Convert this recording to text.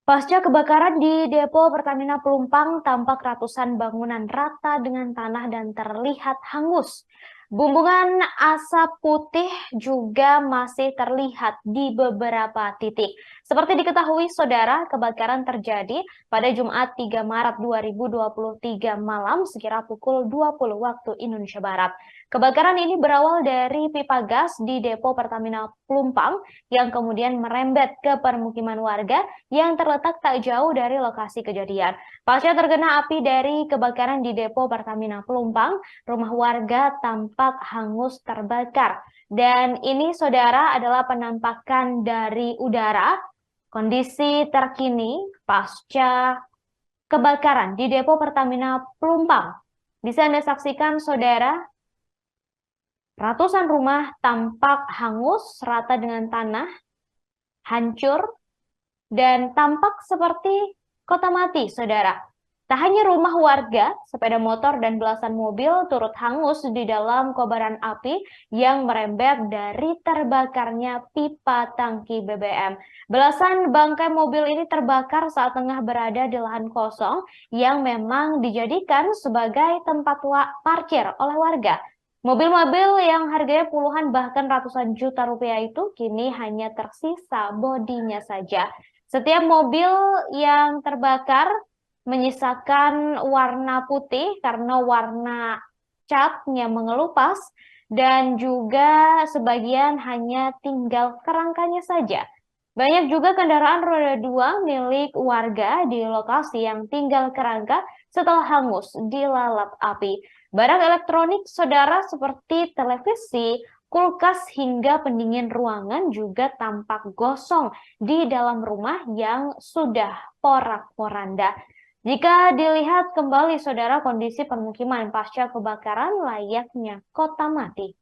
Pasca kebakaran di depo Pertamina Pelumpang, tampak ratusan bangunan rata dengan tanah dan terlihat hangus. Bumbungan asap putih juga masih terlihat di beberapa titik. Seperti diketahui, saudara, kebakaran terjadi pada Jumat 3 Maret 2023 malam sekira pukul 20 waktu Indonesia Barat. Kebakaran ini berawal dari pipa gas di depo Pertamina Pelumpang yang kemudian merembet ke permukiman warga yang terletak tak jauh dari lokasi kejadian. Pasca terkena api dari kebakaran di depo Pertamina Pelumpang, rumah warga tampak hangus terbakar. Dan ini, saudara, adalah penampakan dari udara, kondisi terkini pasca kebakaran di depo Pertamina Pelumpang. Bisa Anda saksikan, saudara, ratusan rumah tampak hangus rata dengan tanah, hancur, dan tampak seperti kota mati, saudara. Tak hanya rumah warga, sepeda motor dan belasan mobil turut hangus di dalam kobaran api yang merembet dari terbakarnya pipa tangki BBM. Belasan bangkai mobil ini terbakar saat tengah berada di lahan kosong yang memang dijadikan sebagai tempat parkir oleh warga. Mobil-mobil yang harganya puluhan bahkan ratusan juta rupiah itu kini hanya tersisa bodinya saja. Setiap mobil yang terbakar menyisakan warna putih karena warna catnya mengelupas dan juga sebagian hanya tinggal kerangkanya saja. Banyak juga kendaraan roda 2 milik warga di lokasi yang tinggal kerangka setelah hangus dilalap api. Barang elektronik, saudara, seperti televisi, kulkas hingga pendingin ruangan juga tampak gosong di dalam rumah yang sudah porak-poranda. Jika dilihat kembali, saudara, kondisi permukiman pasca kebakaran layaknya kota mati.